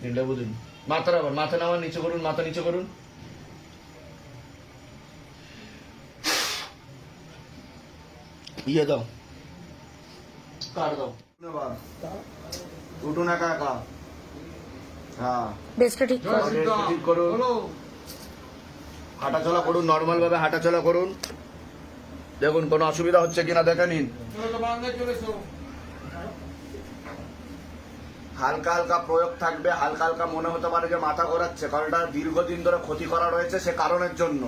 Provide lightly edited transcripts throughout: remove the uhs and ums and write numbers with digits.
তিনটা বুঝুন। মাথার আবার মাথা নামান, নিচে করুন, মাথা নিচে করুন। ইয়ে দাও, কাট দাও। উঠুন একা একা। হ্যাঁ, বেশটা ঠিক করো। ঠিক করুন, হাঁটাচলা করুন, নর্মাল ভাবে হাঁটাচলা করুন। দেখুন কোনো অসুবিধা হচ্ছে কিনা দেখে নিন। হালকা হালকা প্রয়োগ থাকবে, হালকা হালকা মনে হতে পারে যে মাথা ঘোরাচ্ছে, কারণ এটা দীর্ঘদিন ধরে ক্ষতি করা রয়েছে সে কারণের জন্য,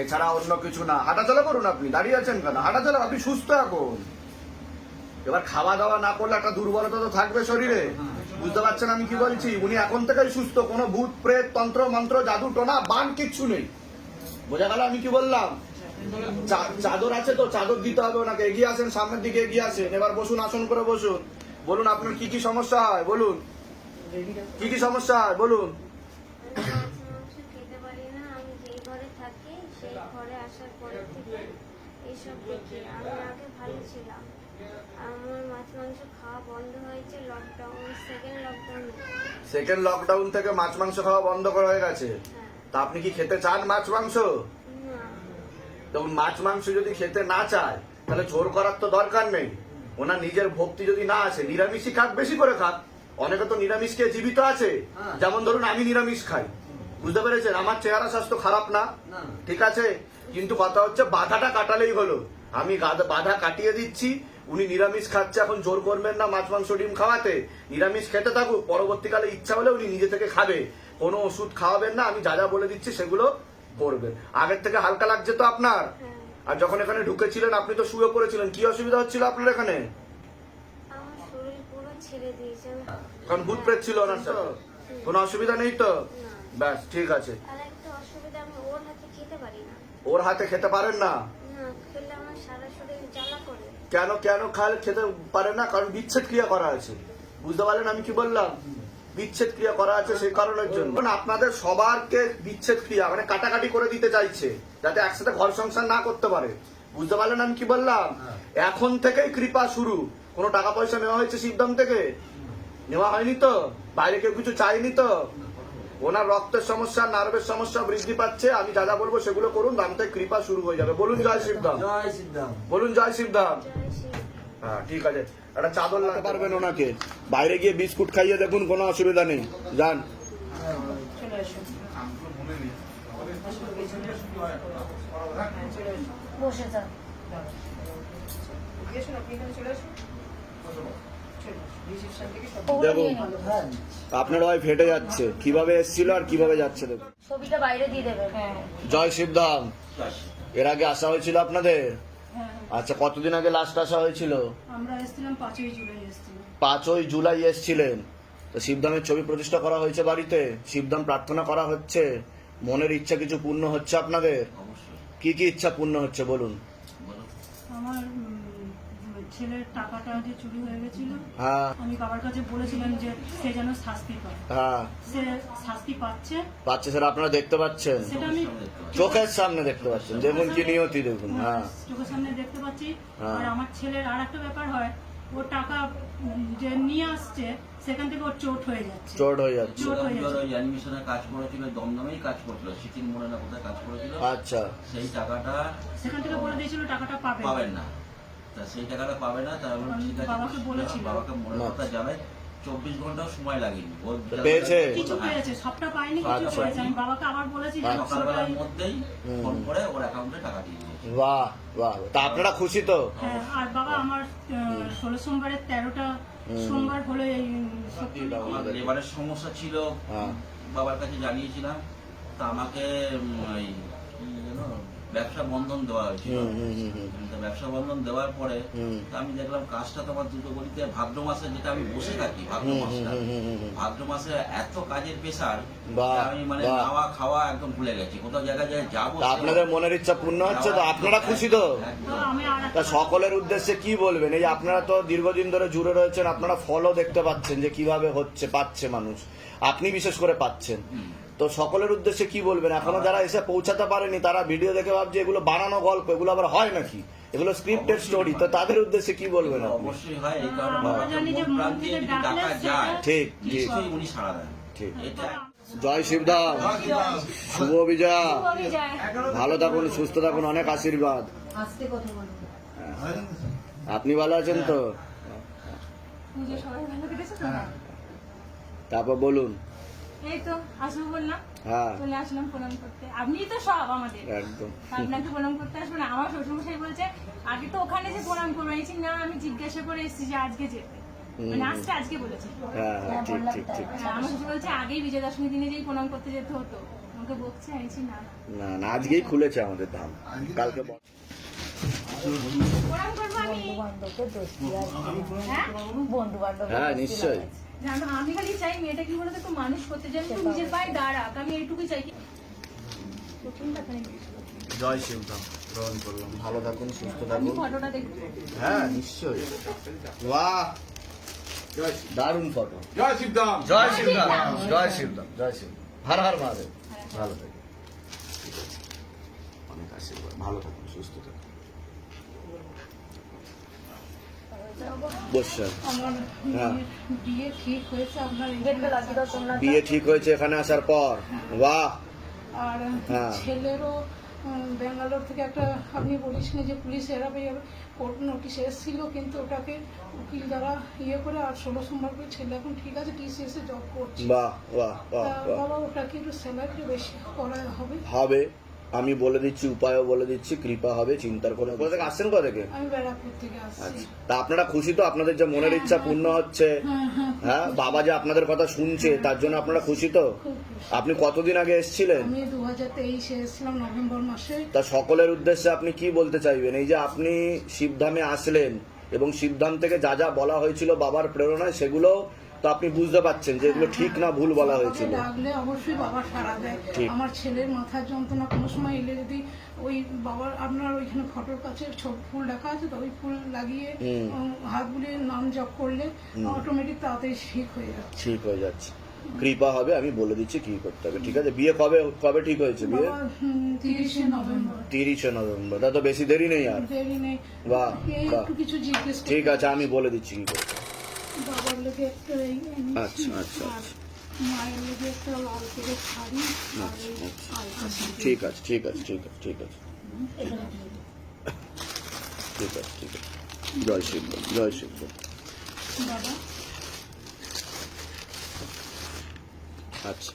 এছাড়া অন্য কিছু না। হাঁটাচলা করুন, আপনি দাঁড়িয়ে আছেন কেন? হাঁটাচলা, আপনি সুস্থ এখন। এবার খাওয়া দাওয়া না করলে একটা দুর্বলতা তো থাকবে শরীরে, বুঝতে পারছেন আমি কি বলছি? উনি এখন থেকেই সুস্থ, কোনো ভূত প্রেত তন্ত্র মন্ত্র জাদু টোনা বান কিচ্ছু নেই। বোঝা গেল আমি কি বললাম? চাদর আছে তো, চাদর দিতে হবে ওনাকে। এগিয়ে আসেন, সামনের দিকে এগিয়ে আসেন। এবার বসুন, আসন করে বসুন। বলুন আপনার কি কি সমস্যা হয়, বলুন কি কি সমস্যা হয় বলুন। মাংস খেতে পারি না। আমি যেই ঘরে থাকি সেই ঘরে আসার পরে থেকে এইসব দেখি। আমি আগে ভালো ছিলাম, আমার মাছ মাংস খাওয়া বন্ধ হয়েছে লকডাউন, সেকেন্ড লকডাউন থেকে মাছ মাংস খাওয়া বন্ধ করা হয়ে গেছে। হ্যাঁ। তা আপনি কি খেতে চান মাছ মাংস? না, দেখুন, মাছ মাংস যদি খেতে না চায় তাহলে জোর করার তো দরকার নেই। ওনার নিজের ভক্তি যদি না আসে, নিরামিষই খাক, বেশি করে খাক। অনেকে তো নিরামিষ খেয়ে জীবিত আছে, যেমন ধরুন আমি নিরামিষ খাই, বুঝতে পেরেছেন? আমার চেহারা স্বাস্থ্য খারাপ না, ঠিক আছে, কিন্তু কথা হচ্ছে বাধাটা কাটালেই হলো। আমি বাধা কাটিয়ে দিচ্ছি, উনি নিরামিষ খাচ্ছে, এখন জোর করবেন না মাছ মাংস ডিম খাওয়াতে, নিরামিষ খেতে থাকুক, পরবর্তীকালে ইচ্ছা হলে উনি নিজে থেকে খাবে, কোনো ওষুধ খাওয়াবেন না, আমি যা যা বলে দিচ্ছি সেগুলো করবেন। আগের থেকে হালকা লাগছে তো আপনার? হ্যাঁ, আর যখন এখানে ঢুকেছিলেন আপনি তো শুয়ে পড়েছিলেন, কি অসুবিধা হচ্ছিল আপনার এখানে? আমার শরীর পুরো ছেড়ে দিয়েছে কারণ ভূত প্রেত ছিল ওনার সাথে, কোনো অসুবিধা নেই তো? না। ব্যাস ঠিক আছে। আর একটা অসুবিধা, আমি ওর হাতে খেতে পারি না। ওর হাতে খেতে পারেন না? না, খেলে আমার সারা শরীর জ্বালা করে। কেন কেন খেতে পারেন না? কারণ বিচ্ছেদ ক্রিয়া করা আছে, বুঝতে পারলেন আমি কি বললাম? বিচ্ছেদ ক্রিয়া করা আছে সেই কারণের জন্য। আপনাদের সবারকে বিচ্ছেদ ক্রিয়া মানে কাটাকাটি করে দিতে চাইছে, যাতে একসাথে ঘর সংসার না করতে পারে, বুঝতে পারলেন আমি কি বললাম? এখন থেকেই কৃপা শুরু। কোনো টাকা পয়সা নেওয়া হয়েছে শিবধাম থেকে? নেওয়া হয়নি তো? বাইরে কেউ কিছু চাইনি তো? ওনার রক্তের সমস্যা, নার্ভের সমস্যা বৃদ্ধি পাচ্ছে, আমি যা যা বলবো সেগুলো করুন, দাম থেকে কৃপা শুরু হয়ে যাবে। বলুন জয় শিবধাম, জয় সিদ্ধাম। বলুন জয় শিবধাম। জয় শ্রী। হ্যাঁ ঠিক আছে, একটা চাদর লাগাতে পারবেন ওনাকে, বাইরে গিয়ে বিস্কুট খাইয়ে দেখুন, কোনো অসুবিধা নেই, যান। চলে এসো, বসে যান। ওগুলো দেখুন নিয়ে নিন। আপনার ওয়াইফ হেঁটে যাচ্ছে, কিভাবে এসেছিল আর কিভাবে যাচ্ছে দেখুন। ছবিটা বাইরে দিয়ে দেবে। হ্যাঁ জয় শিবধাম। এর আগে আসা হয়েছিল আপনাদের? আচ্ছা, কতদিন আগে লাস্ট আসা হয়েছিল? আমরা এসেছিলাম 5ই জুলাই এসেছিলাম। 5ই জুলাই এসেছিলেন। তো শিবধামের ছবি প্রতিষ্ঠা করা হয়েছে বাড়িতে, শিবধাম প্রার্থনা করা হচ্ছে, মনের ইচ্ছা কিছু পূর্ণ হচ্ছে আপনাদের? কি কি ইচ্ছা পূর্ণ হচ্ছে বলুন? আমার ছেলের টাকাটা যে চুরি হয়ে গেছিল, হ্যাঁ আমি বাবার কাছে বলেছিলাম যে সে যেন শাস্তি পায়। হ্যাঁ সে শাস্তি পাচ্ছে, পাচ্ছে, সেটা আপনারা দেখতে পাচ্ছেন, সেটা আমি চোখের সামনে দেখতে পাচ্ছেন, দেখুন কি নিয়তি দেখুন। হ্যাঁ চোখের সামনে দেখতে পাচ্ছি। হ্যাঁ। আর আমার ছেলের আর একটা ব্যাপার হয়, ও টাকা যে নিয়ে আসছে সেখান থেকে ওর চোট হয়ে যাচ্ছে। চোট হয়ে যাচ্ছে। চোট হয়ে ওই যাচ্ছে। অ্যানিমেশনে কাজ করেছিল, দমদমেই কাজ করছিল, সিটিং মোড়ে না কোথায় কাজ করেছিল। আচ্ছা সেই টাকাটা সেখান থেকে বলে দিয়েছিল টাকাটা পাবে না। পাবেন না, তা সেই টাকাটা পাবে না। তার বললাম, ঠিক আছে, বাবাকে বলেছিলাম। বাবাকে মনের কথা জানাই, 24 ঘন্টাও সময় লাগেনি। ও পেয়েছে? কিছু পেয়েছে, সবটা পাইনি, কিছু আচ্ছা। পেয়েছে। আমি বাবাকে আবার বলেছি যে সকালবেলার মধ্যেই ফোন করে ওর অ্যাকাউন্টে টাকা দিয়ে দিয়েছে। বাহ বাহ, তা আপনারা খুশি তো? হ্যাঁ, আর বাবা আমার 16 সোমবারের 13টা সোমবার হলো এই আমার লেবারের সমস্যা ছিল, হ্যাঁ বাবার কাছে জানিয়েছিলাম, তা আমাকে ওই কি যেন ব্যবসা বন্ধন দেওয়া হয়েছিল। তা ব্যবসা বন্ধন দেওয়ার পরে তা আমি দেখলাম কাজটা তো আমার দুটো গলিতে, ভাদ্র মাসে যেটা আমি বসে থাকি, ভাদ্র মাসে এত কাজের প্রেসার, বাহ, আমি মানে বাহ। খাওয়া খাওয়া একদম ভুলে গেছি, কোথাও জায়গায় যাবো। তা আপনাদের মনের ইচ্ছা পূর্ণ হচ্ছে তো? আপনারা খুশি তো? তো আমি আর তা সকলের উদ্দেশ্যে কি বলবেন? এই যে আপনারা তো দীর্ঘদিন ধরে জুড়ে রয়েছেন, আপনারা ফলও দেখতে পাচ্ছেন যে কিভাবে হচ্ছে, পাচ্ছে মানুষ, আপনি বিশেষ করে পাচ্ছেন, তো সকলের উদ্দেশ্যে কি বলবেন? এখনো যারা এসে পৌঁছাতে পারেনি, তারা ভিডিও দেখে ভাবছে এগুলো বানানো গল্প, এগুলো আবার হয় নাকি, এগুলো স্ক্রিপ্টেড স্টোরি, তো তাদের উদ্দেশ্যে কি বলবেন আপনি? অবশ্যই হয়, এই কারণে আমরা জানি যে মন প্রাণ থেকে দিয়ে যদি ডাকলে ডাকা যায়, ঠিক ঠিক নিশ্চয়ই উনি সাড়া দেন। ঠিক। এটা জয় শিবধাম, শুভ বিজয়া, আমি যাই। ভালো থাকুন, সুস্থ থাকুন, অনেক আশীর্বাদ। আস্তে কথা বলবো। আপনি ভালো আছেন তো? পুজো সবাই ভালো কেটেছে তো? তারপর বলুন। এই তো আসবো বললাম, হ্যাঁ চলে আসলাম প্রণাম করতে। আপনি তো সব আমাদের, একদম। আপনাকে প্রণাম করতে আসবো না? আমার শ্বশুরমশাই বলছে আগে তো ওখানে যে প্রণাম করবো, এই না আমি জিজ্ঞাসা করে এসেছি যে আজকে যেতে, মানে আসতে আজকে বলেছে। হ্যাঁ হ্যাঁ ঠিক ঠিক ঠিক। আমার শ্বশুর বলছে আগেই বিজয় দশমী দিনে যেই প্রণাম করতে যেতে হতো, আমাকে বকছে। আমি বলছি না না না, আজকেই খুলেছে আমাদের ধাম, কালকে প্রণাম করবো আমি। বন্ধু বান্ধবকে দোষ দিয়ে আসবে। হ্যাঁ, বন্ধু বান্ধব হ্যাঁ নিশ্চয়ই। জানো আমি খালি চাই মেয়েটা কি বলতো একটু মানুষ করতে জানি, একটু নিজের পায়ে দাঁড়াক, আমি এইটুকুই চাই। জয় শিবধাম গ্রহণ করলাম, ভালো থাকুন, সুস্থ আপনি থাকুন। ফটোটা দেখুন। হ্যাঁ নিশ্চয়ই। বাহ, দারুণ ফটো। জয় শিবধাম। জয় শিবধাম, জয় শিবধাম, জয় শিবধাম, হর হর মহাদেব। ভালো থাকুন, অনেক আশীর্বাদ, ভালো থাকুন, সুস্থ থাকুন। বসছেন? আমার হ্যাঁ। বিয়ে ঠিক হয়েছে আপনার গেটটা লাগিয়ে দাও তোমরা। বিয়ে ঠিক হয়েছে এখানে আসার পর? বাহ। আর হ্যাঁ। ছেলেরও ব্যাঙ্গালোর থেকে একটা, আপনি বলিসনি যে পুলিশ এরাবে কোর্ট নোটিশ এসেছিল, কিন্তু ওটাকে উকিল দ্বারা ইয়ে করে আর 16 সোমবার করে ছেলে এখন ঠিক আছে, টিসিএস এ জব করছে। বাহ বাহ বাহ তা বাহ। বাবা ওটাকে একটু স্যালারি বেশি করা হবে? হবে, আমি বলে দিচ্ছি, উপায়ও বলে দিচ্ছি, কৃপা হবে, চিন্তার কোনো। কোথা থেকে আসছেন? কোথা থেকে? আমি ব্যারাকপুর থেকে আসছি। আচ্ছা, তা আপনারা খুশি তো? আপনাদের যে মনের ইচ্ছা পূর্ণ হচ্ছে, হ্যাঁ, বাবা যে আপনাদের কথা শুনছে তার জন্য আপনারা খুশি তো? খুব খুশি। আপনি কতদিন আগে এসেছিলেন? আমি 2023 এসেছিলাম নভেম্বর মাসে। তা সকলের উদ্দেশ্যে আপনি কি বলতে চাইবেন? এই যে আপনি শিবধামে আসলেন এবং শিবধাম থেকে যা যা বলা হয়েছিল বাবার প্রেরণায়, সেগুলো তো আপনি বুঝতে পারছেন যে এগুলো ঠিক না ভুল বলা হয়েছিল। বাবাকে ডাকলে অবশ্যই বাবা সাড়া দেয়। ঠিক। আমার ছেলের মাথার যন্ত্রণা কোনো সময় এলে যদি ওই বাবার আপনার ওইখানে ফটোর কাছে ছোট ফুল রাখা আছে তো, ওই ফুল লাগিয়ে হাত বুলিয়ে নাম জপ করলে অটোমেটিক তাড়াতাড়ি ঠিক হয়ে যাচ্ছে। ঠিক হয়ে যাচ্ছে, কৃপা হবে। আমি বলে দিচ্ছি কি করতে হবে, ঠিক আছে? বিয়ে কবে কবে ঠিক হয়েছে বিয়ে? বাবা 30 নভেম্বর। 30 নভেম্বর, তা তো বেশি দেরি নেই আর। দেরি নেই। বাহ, এই বাহ। একটু কিছু জিজ্ঞেস করতে- ঠিক আছে, আমি বলে দিচ্ছি কি করতে হবে। বাবার লেগে একটা এই এনেছি। আচ্ছা, আচ্ছা, আর মায়ের লেগে একটা লাল করে শাড়ি আর এই আলতা শাড়ি। ঠিক আছে, ঠিক আছে, ঠিক আছে, ঠিক আছে, ঠিক আছে, ঠিক আছে। জয় শিব, জয় শিব। বাবা আচ্ছা।